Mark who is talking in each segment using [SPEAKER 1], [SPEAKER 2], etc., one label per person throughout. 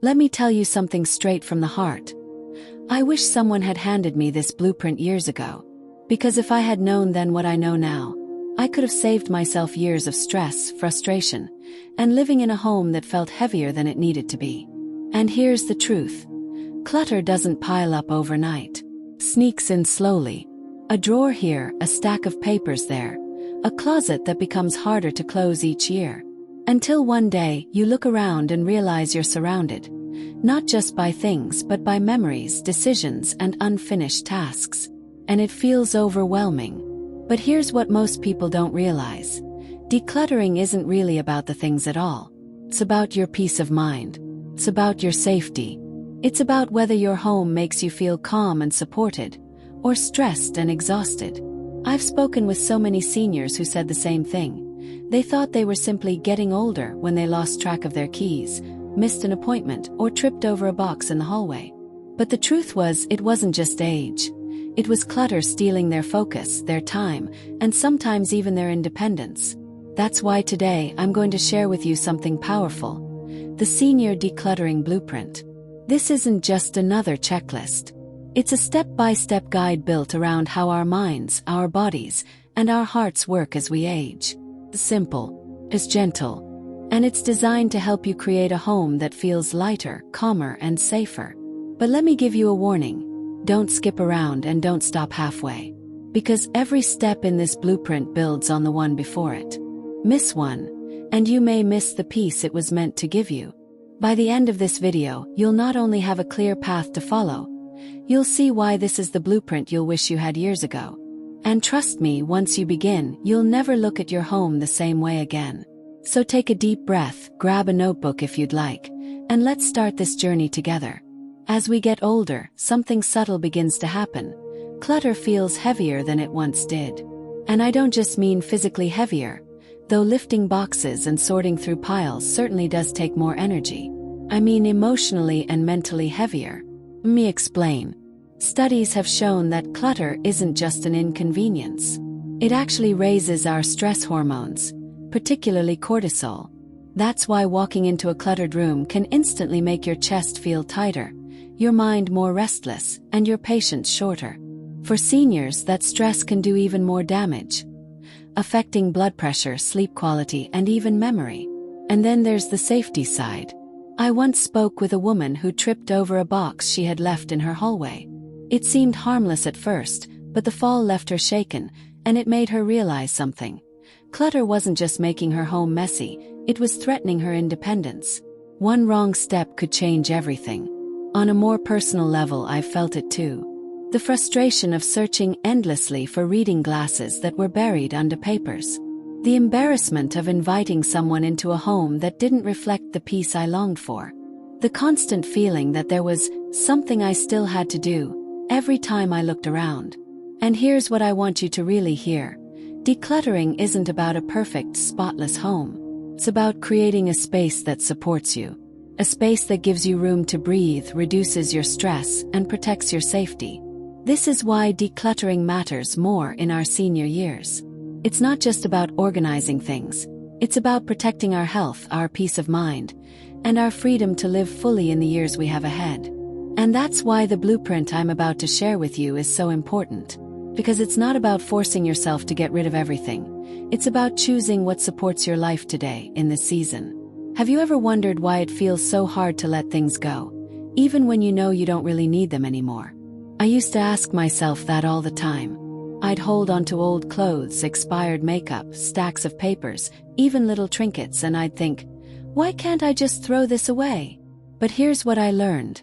[SPEAKER 1] Let me tell you something straight from the heart. I wish someone had handed me this blueprint years ago. Because if I had known then what I know now, I could have saved myself years of stress, frustration, and living in a home that felt heavier than it needed to be. And here's the truth. Clutter doesn't pile up overnight. Sneaks in slowly. A drawer here, a stack of papers there, a closet that becomes harder to close each year. Until one day, you look around and realize you're surrounded, not just by things but by memories, decisions, and unfinished tasks. And it feels overwhelming. But here's what most people don't realize. Decluttering isn't really about the things at all. It's about your peace of mind. It's about your safety. It's about whether your home makes you feel calm and supported, or stressed and exhausted. I've spoken with so many seniors who said the same thing. They thought they were simply getting older when they lost track of their keys, missed an appointment, or tripped over a box in the hallway. But the truth was, it wasn't just age. It was clutter stealing their focus, their time, and sometimes even their independence. That's why today I'm going to share with you something powerful. The Senior Decluttering Blueprint. This isn't just another checklist. It's a step-by-step guide built around how our minds, our bodies, and our hearts work as we age. It's simple, it's gentle, and it's designed to help you create a home that feels lighter, calmer, and safer. But let me give you a warning. Don't skip around and don't stop halfway. Because every step in this blueprint builds on the one before it. Miss one, and you may miss the piece it was meant to give you. By the end of this video, you'll not only have a clear path to follow, you'll see why this is the blueprint you'll wish you had years ago. And trust me, once you begin, you'll never look at your home the same way again. So take a deep breath, grab a notebook if you'd like, and let's start this journey together. As we get older, something subtle begins to happen. Clutter feels heavier than it once did. And I don't just mean physically heavier, though lifting boxes and sorting through piles certainly does take more energy. I mean emotionally and mentally heavier. Let me explain. Studies have shown that clutter isn't just an inconvenience. It actually raises our stress hormones, particularly cortisol. That's why walking into a cluttered room can instantly make your chest feel tighter, your mind more restless, and your patience shorter. For seniors, that stress can do even more damage, affecting blood pressure, sleep quality, and even memory. And then there's the safety side. I once spoke with a woman who tripped over a box she had left in her hallway. It seemed harmless at first, but the fall left her shaken, and it made her realize something. Clutter wasn't just making her home messy, it was threatening her independence. One wrong step could change everything. On a more personal level, I felt it too. The frustration of searching endlessly for reading glasses that were buried under papers. The embarrassment of inviting someone into a home that didn't reflect the peace I longed for. The constant feeling that there was something I still had to do every time I looked around. And here's what I want you to really hear. Decluttering isn't about a perfect, spotless home. It's about creating a space that supports you. A space that gives you room to breathe, reduces your stress, and protects your safety. This is why decluttering matters more in our senior years. It's not just about organizing things. It's about protecting our health, our peace of mind, and our freedom to live fully in the years we have ahead. And that's why the blueprint I'm about to share with you is so important. Because it's not about forcing yourself to get rid of everything. It's about choosing what supports your life today, in this season. Have you ever wondered why it feels so hard to let things go, even when you know you don't really need them anymore? I used to ask myself that all the time. I'd hold onto old clothes, expired makeup, stacks of papers, even little trinkets, and I'd think, why can't I just throw this away? But here's what I learned.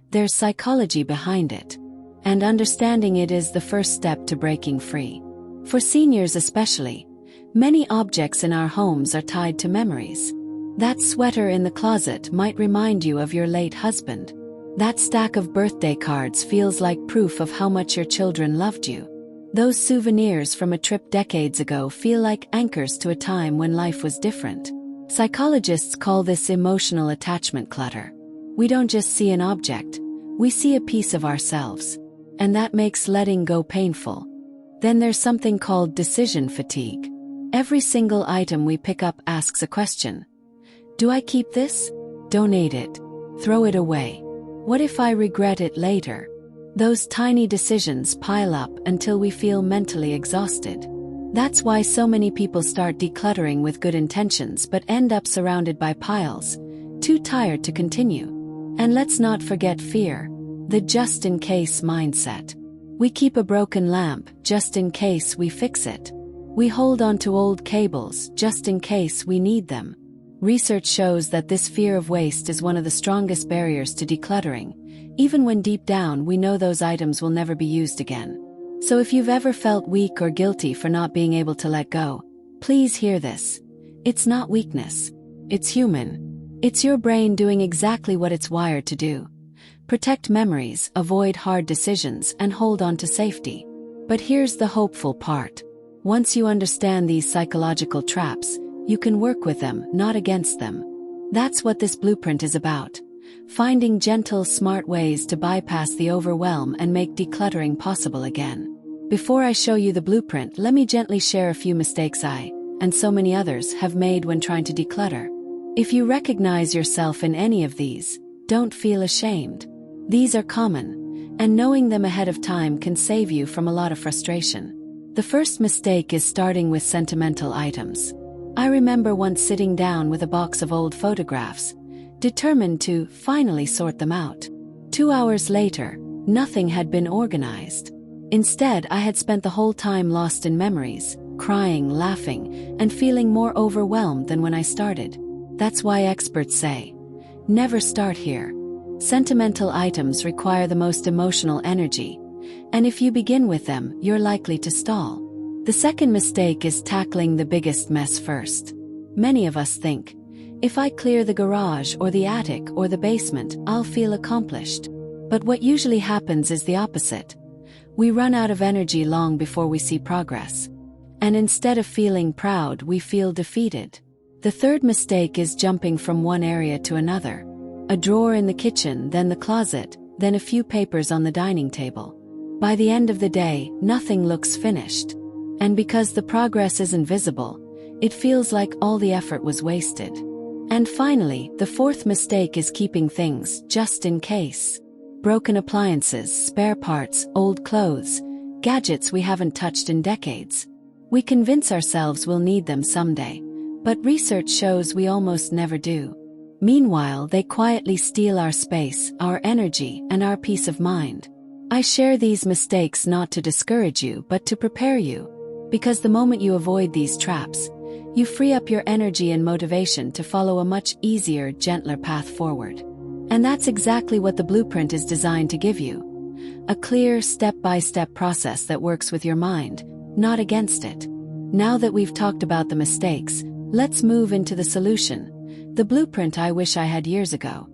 [SPEAKER 1] There's psychology behind it. And understanding it is the first step to breaking free. For seniors especially, many objects in our homes are tied to memories. That sweater in the closet might remind you of your late husband. That stack of birthday cards feels like proof of how much your children loved you. Those souvenirs from a trip decades ago feel like anchors to a time when life was different. Psychologists call this emotional attachment clutter. We don't just see an object, we see a piece of ourselves. And that makes letting go painful. Then there's something called decision fatigue. Every single item we pick up asks a question. Do I keep this? Donate it? Throw it away. What if I regret it later? Those tiny decisions pile up until we feel mentally exhausted. That's why so many people start decluttering with good intentions but end up surrounded by piles, too tired to continue. And let's not forget fear, the just-in-case mindset. We keep a broken lamp just in case we fix it. We hold on to old cables just in case we need them. Research shows that this fear of waste is one of the strongest barriers to decluttering, even when deep down we know those items will never be used again. So if you've ever felt weak or guilty for not being able to let go, please hear this. It's not weakness. It's human. It's your brain doing exactly what it's wired to do. Protect memories, avoid hard decisions, and hold on to safety. But here's the hopeful part. Once you understand these psychological traps, you can work with them, not against them. That's what this blueprint is about. Finding gentle, smart ways to bypass the overwhelm and make decluttering possible again. Before I show you the blueprint, let me gently share a few mistakes I, and so many others, have made when trying to declutter. If you recognize yourself in any of these, don't feel ashamed. These are common, and knowing them ahead of time can save you from a lot of frustration. The first mistake is starting with sentimental items. I remember once sitting down with a box of old photographs, determined to finally sort them out. 2 hours later, nothing had been organized. Instead, I had spent the whole time lost in memories, crying, laughing, and feeling more overwhelmed than when I started. That's why experts say, never start here. Sentimental items require the most emotional energy, and if you begin with them, you're likely to stall. The second mistake is tackling the biggest mess first. Many of us think, if I clear the garage or the attic or the basement, I'll feel accomplished. But what usually happens is the opposite. We run out of energy long before we see progress. And instead of feeling proud, we feel defeated. The third mistake is jumping from one area to another. A drawer in the kitchen, then the closet, then a few papers on the dining table. By the end of the day, nothing looks finished. And because the progress isn't visible, it feels like all the effort was wasted. And finally, the fourth mistake is keeping things just in case. Broken appliances, spare parts, old clothes, gadgets we haven't touched in decades. We convince ourselves we'll need them someday, but research shows we almost never do. Meanwhile, they quietly steal our space, our energy, and our peace of mind. I share these mistakes not to discourage you, but to prepare you. Because the moment you avoid these traps, you free up your energy and motivation to follow a much easier, gentler path forward. And that's exactly what the blueprint is designed to give you. A clear, step-by-step process that works with your mind, not against it. Now that we've talked about the mistakes, let's move into the solution. The blueprint I wish I had years ago.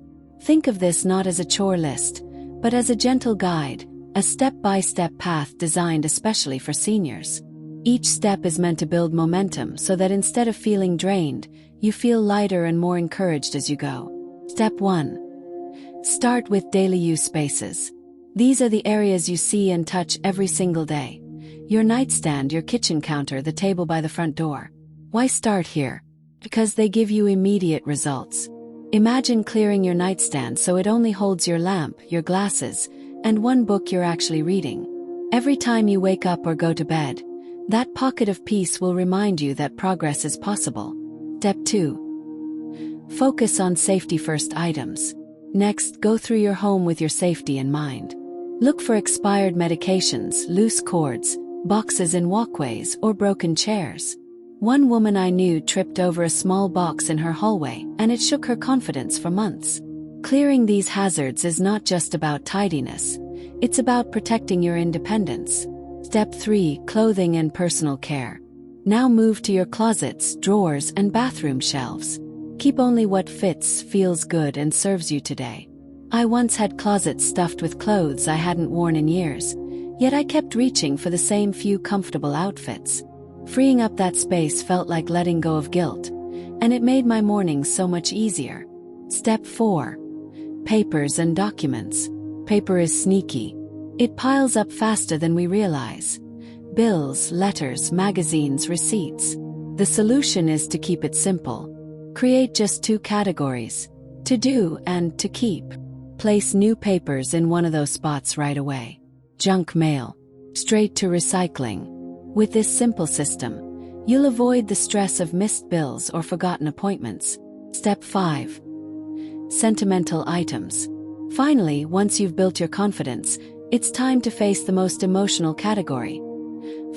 [SPEAKER 1] Think of this not as a chore list, but as a gentle guide, a step-by-step path designed especially for seniors. Each step is meant to build momentum so that instead of feeling drained, you feel lighter and more encouraged as you go. Step 1. Start with daily use spaces. These are the areas you see and touch every single day. Your nightstand, your kitchen counter, the table by the front door. Why start here? Because they give you immediate results. Imagine clearing your nightstand so it only holds your lamp, your glasses, and one book you're actually reading. Every time you wake up or go to bed, that pocket of peace will remind you that progress is possible. Step 2. Focus on safety-first items. Next, go through your home with your safety in mind. Look for expired medications, loose cords, boxes in walkways, or broken chairs. One woman I knew tripped over a small box in her hallway, and it shook her confidence for months. Clearing these hazards is not just about tidiness, it's about protecting your independence. Step 3. Clothing and personal care. Now move to your closets, drawers, and bathroom shelves. Keep only what fits, feels good, and serves you today. I once had closets stuffed with clothes I hadn't worn in years, yet I kept reaching for the same few comfortable outfits. Freeing up that space felt like letting go of guilt, and it made my mornings so much easier. Step 4. Papers and documents. Paper is sneaky. It piles up faster than we realize. Bills, letters, magazines, receipts. The solution is to keep it simple. Create just 2 categories. To do and to keep. Place new papers in one of those spots right away. Junk mail. Straight to recycling. With this simple system, you'll avoid the stress of missed bills or forgotten appointments. Step 5. Sentimental items. Finally, once you've built your confidence, it's time to face the most emotional category.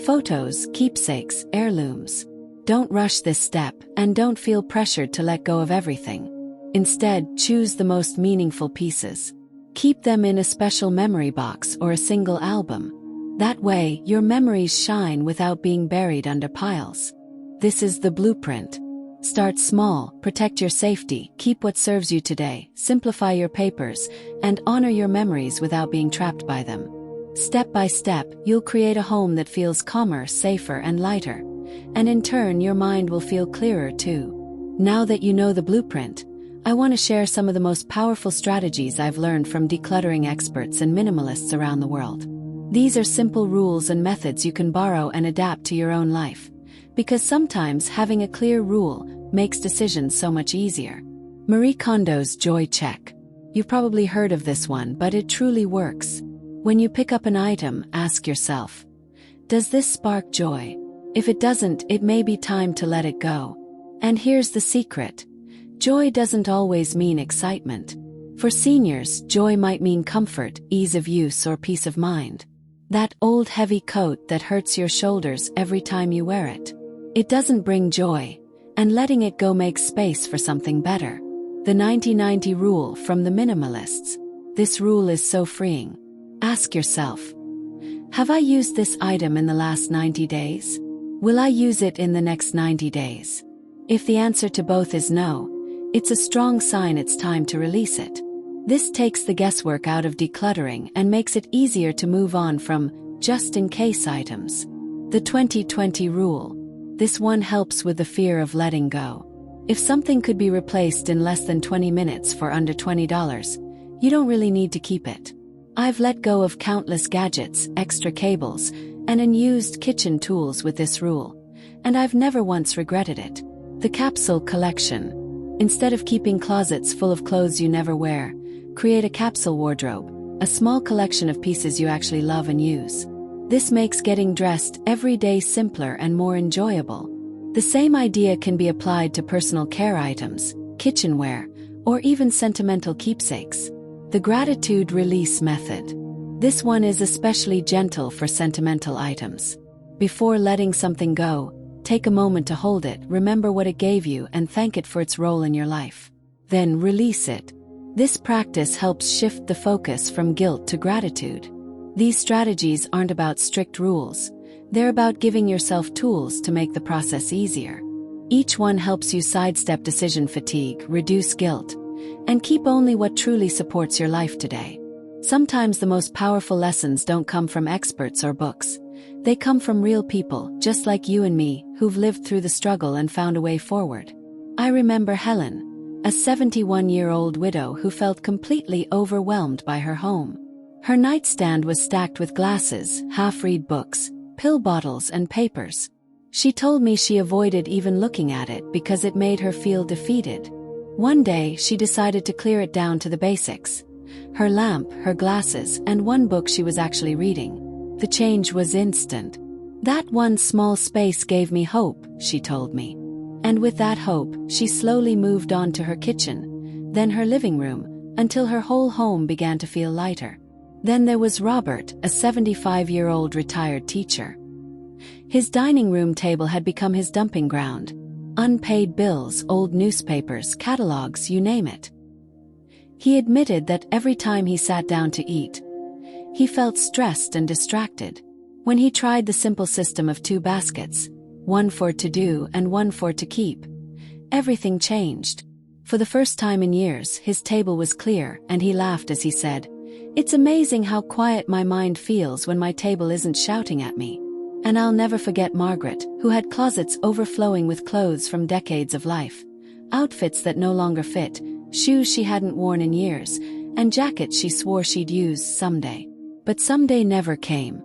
[SPEAKER 1] Photos, keepsakes, heirlooms. Don't rush this step, and don't feel pressured to let go of everything. Instead, choose the most meaningful pieces. Keep them in a special memory box or a single album. That way, your memories shine without being buried under piles. This is the blueprint. Start small, protect your safety, keep what serves you today, simplify your papers, and honor your memories without being trapped by them. Step by step, you'll create a home that feels calmer, safer, and lighter. And in turn, your mind will feel clearer too. Now that you know the blueprint, I want to share some of the most powerful strategies I've learned from decluttering experts and minimalists around the world. These are simple rules and methods you can borrow and adapt to your own life. Because sometimes having a clear rule makes decisions so much easier. Marie Kondo's joy check. You've probably heard of this one, but it truly works. When you pick up an item, ask yourself, does this spark joy? If it doesn't, it may be time to let it go. And here's the secret. Joy doesn't always mean excitement. For seniors, joy might mean comfort, ease of use, or peace of mind. That old heavy coat that hurts your shoulders every time you wear it. It doesn't bring joy, and letting it go makes space for something better. The 90-90 rule from the minimalists. This rule is so freeing. Ask yourself, have I used this item in the last 90 days? Will I use it in the next 90 days? If the answer to both is no, it's a strong sign it's time to release it. This takes the guesswork out of decluttering and makes it easier to move on from just-in-case items. The 20-20 rule. This one helps with the fear of letting go. If something could be replaced in less than 20 minutes for under $20, you don't really need to keep it. I've let go of countless gadgets, extra cables, and unused kitchen tools with this rule, and I've never once regretted it. The capsule collection. Instead of keeping closets full of clothes you never wear, create a capsule wardrobe, a small collection of pieces you actually love and use. This makes getting dressed every day simpler and more enjoyable. The same idea can be applied to personal care items, kitchenware, or even sentimental keepsakes. The gratitude release method. This one is especially gentle for sentimental items. Before letting something go, take a moment to hold it, remember what it gave you, and thank it for its role in your life. Then release it. This practice helps shift the focus from guilt to gratitude. These strategies aren't about strict rules. They're about giving yourself tools to make the process easier. Each one helps you sidestep decision fatigue, reduce guilt, and keep only what truly supports your life today. Sometimes the most powerful lessons don't come from experts or books. They come from real people, just like you and me, who've lived through the struggle and found a way forward. I remember Helen, a 71-year-old widow who felt completely overwhelmed by her home. Her nightstand was stacked with glasses, half-read books, pill bottles, and papers. She told me she avoided even looking at it because it made her feel defeated. One day, she decided to clear it down to the basics. Her lamp, her glasses, and one book she was actually reading. The change was instant. That one small space gave me hope, she told me. And with that hope, she slowly moved on to her kitchen, then her living room, until her whole home began to feel lighter. Then there was Robert, a 75-year-old retired teacher. His dining room table had become his dumping ground. Unpaid bills, old newspapers, catalogs, you name it. He admitted that every time he sat down to eat, he felt stressed and distracted. When he tried the simple system of 2 baskets, one for to do and one for to keep, everything changed. For the first time in years, his table was clear, and he laughed as he said, "It's amazing how quiet my mind feels when my table isn't shouting at me." And I'll never forget Margaret, who had closets overflowing with clothes from decades of life, outfits that no longer fit, shoes she hadn't worn in years, and jackets she swore she'd use someday. But someday never came.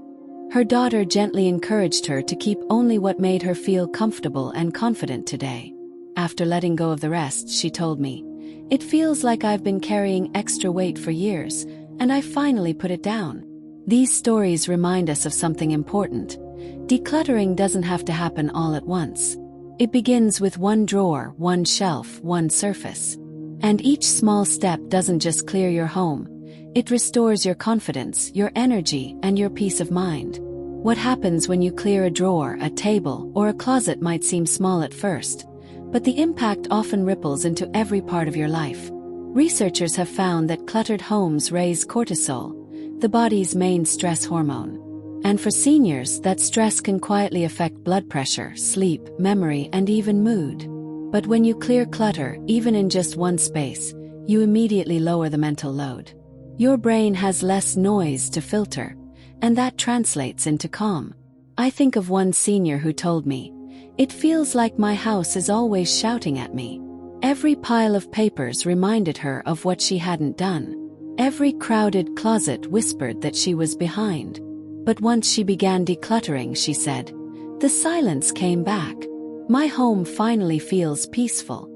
[SPEAKER 1] Her daughter gently encouraged her to keep only what made her feel comfortable and confident today. After letting go of the rest, she told me, It feels like I've been carrying extra weight for years, and I finally put it down. These stories remind us of something important. Decluttering doesn't have to happen all at once. It begins with one drawer, one shelf, one surface. And each small step doesn't just clear your home. It restores your confidence, your energy, and your peace of mind. What happens when you clear a drawer, a table, or a closet might seem small at first, but the impact often ripples into every part of your life. Researchers have found that cluttered homes raise cortisol, the body's main stress hormone. And for seniors, that stress can quietly affect blood pressure, sleep, memory, and even mood. But when you clear clutter, even in just one space, you immediately lower the mental load. Your brain has less noise to filter, and that translates into calm. I think of one senior who told me, "It feels like my house is always shouting at me." Every pile of papers reminded her of what she hadn't done. Every crowded closet whispered that she was behind. But once she began decluttering, she said, the silence came back. My home finally feels peaceful.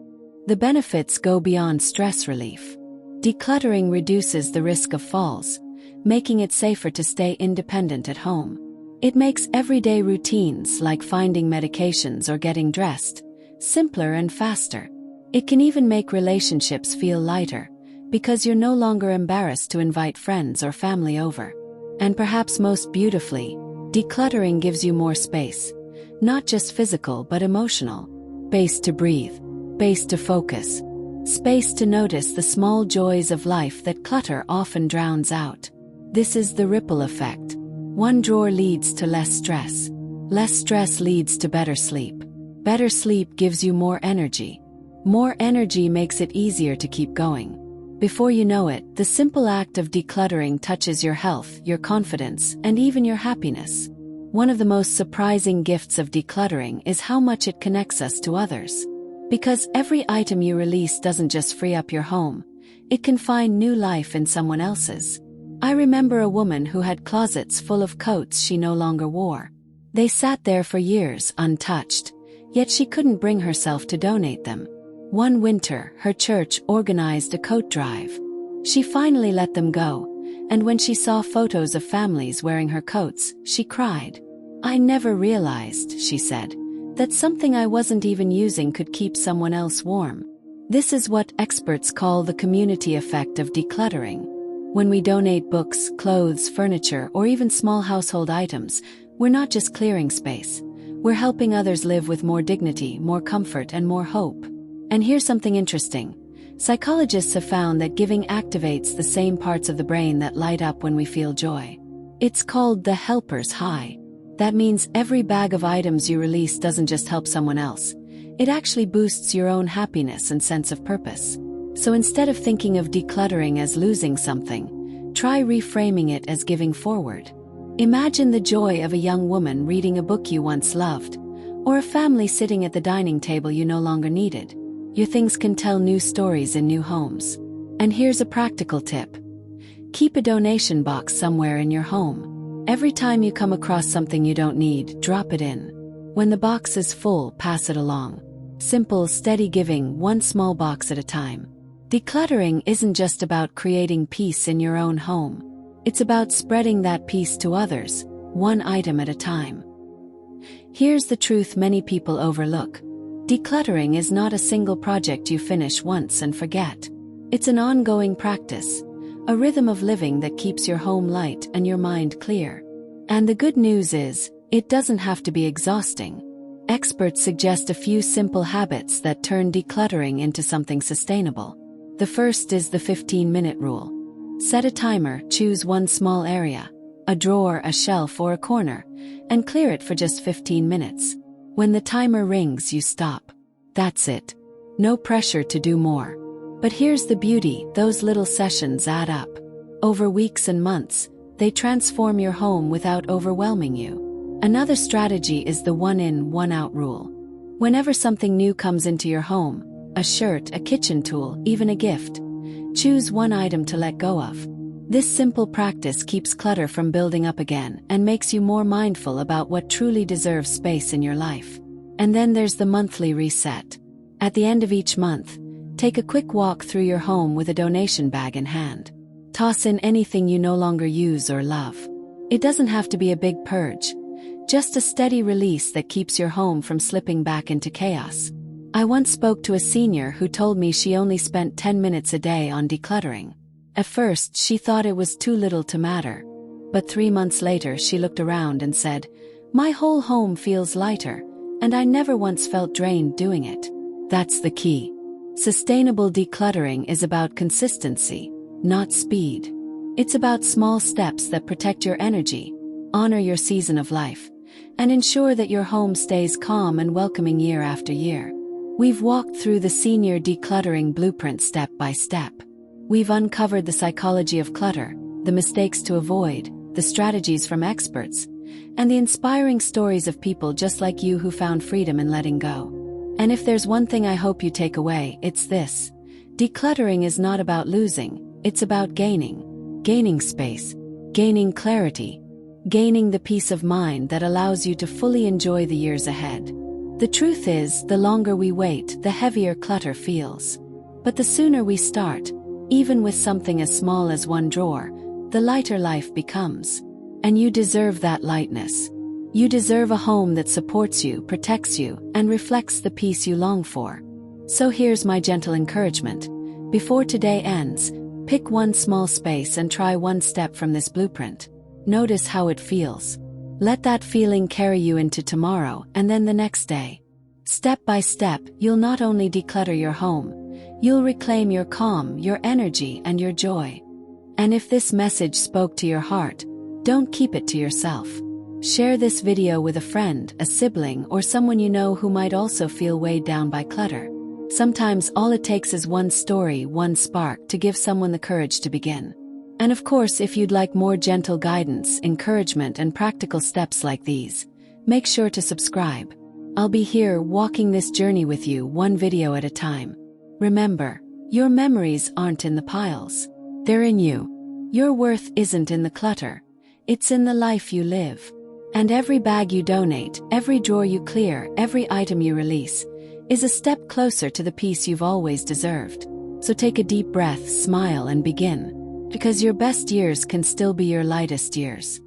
[SPEAKER 1] The benefits go beyond stress relief. Decluttering reduces the risk of falls, making it safer to stay independent at home. It makes everyday routines like finding medications or getting dressed simpler and faster. It can even make relationships feel lighter, because you're no longer embarrassed to invite friends or family over. And perhaps most beautifully, decluttering gives you more space. Not just physical but emotional. Space to breathe. Space to focus. Space to notice the small joys of life that clutter often drowns out. This is the ripple effect. One drawer leads to less stress. Less stress leads to better sleep. Better sleep gives you more energy. More energy makes it easier to keep going. Before you know it, the simple act of decluttering touches your health, your confidence, and even your happiness. One of the most surprising gifts of decluttering is how much it connects us to others. Because every item you release doesn't just free up your home, it can find new life in someone else's. I remember a woman who had closets full of coats she no longer wore. They sat there for years untouched, yet she couldn't bring herself to donate them. One winter, her church organized a coat drive. She finally let them go, and when she saw photos of families wearing her coats, she cried. "I never realized," she said, "that something I wasn't even using could keep someone else warm." This is what experts call the community effect of decluttering. When we donate books, clothes, furniture, or even small household items, we're not just clearing space. We're helping others live with more dignity, more comfort, and more hope. And here's something interesting. Psychologists have found that giving activates the same parts of the brain that light up when we feel joy. It's called the helper's high. That means every bag of items you release doesn't just help someone else. It actually boosts your own happiness and sense of purpose. So instead of thinking of decluttering as losing something, try reframing it as giving forward. Imagine the joy of a young woman reading a book you once loved, or a family sitting at the dining table you no longer needed. Your things can tell new stories in new homes. And here's a practical tip. Keep a donation box somewhere in your home. Every time you come across something you don't need, drop it in. When the box is full, pass it along. Simple, steady giving, one small box at a time. Decluttering isn't just about creating peace in your own home. It's about spreading that peace to others, one item at a time. Here's the truth many people overlook. Decluttering is not a single project you finish once and forget. It's an ongoing practice, a rhythm of living that keeps your home light and your mind clear. And the good news is, it doesn't have to be exhausting. Experts suggest a few simple habits that turn decluttering into something sustainable. The first is the 15-minute rule. Set a timer, choose one small area, a drawer, a shelf, or a corner, and clear it for just 15 minutes. When the timer rings, you stop. That's it. No pressure to do more. But here's the beauty, those little sessions add up. Over weeks and months, they transform your home without overwhelming you. Another strategy is the one-in, one-out rule. Whenever something new comes into your home, a shirt, a kitchen tool, even a gift, choose one item to let go of. This simple practice keeps clutter from building up again and makes you more mindful about what truly deserves space in your life. And then there's the monthly reset. At the end of each month, Take a quick walk through your home with a donation bag in hand. Toss in anything you no longer use or love. It doesn't have to be a big purge, just a steady release that keeps your home from slipping back into chaos. I once spoke to a senior who told me she only spent 10 minutes a day on decluttering. At first, she thought it was too little to matter. But 3 months later, she looked around and said, "My whole home feels lighter, and I never once felt drained doing it." That's the key. Sustainable decluttering is about consistency, not speed. It's about small steps that protect your energy, honor your season of life, and ensure that your home stays calm and welcoming year after year. We've walked through the senior decluttering blueprint step by step. We've uncovered the psychology of clutter, the mistakes to avoid, the strategies from experts, and the inspiring stories of people just like you who found freedom in letting go. And if there's one thing I hope you take away, it's this. Decluttering is not about losing, it's about gaining. Gaining space, gaining clarity, gaining the peace of mind that allows you to fully enjoy the years ahead. The truth is, the longer we wait, the heavier clutter feels. But the sooner we start, even with something as small as one drawer, the lighter life becomes. And you deserve that lightness. You deserve a home that supports you, protects you, and reflects the peace you long for. So here's my gentle encouragement. Before today ends, pick one small space and try one step from this blueprint. Notice how it feels. Let that feeling carry you into tomorrow and then the next day. Step by step, you'll not only declutter your home, you'll reclaim your calm, your energy, and your joy. And if this message spoke to your heart, don't keep it to yourself. Share this video with a friend, a sibling, or someone you know who might also feel weighed down by clutter. Sometimes all it takes is one story, one spark to give someone the courage to begin. And of course, if you'd like more gentle guidance, encouragement, and practical steps like these, make sure to subscribe. I'll be here walking this journey with you, one video at a time. Remember, your memories aren't in the piles. They're in you. Your worth isn't in the clutter. It's in the life you live. And every bag you donate, every drawer you clear, every item you release, is a step closer to the peace you've always deserved. So take a deep breath, smile, and begin. Because your best years can still be your lightest years.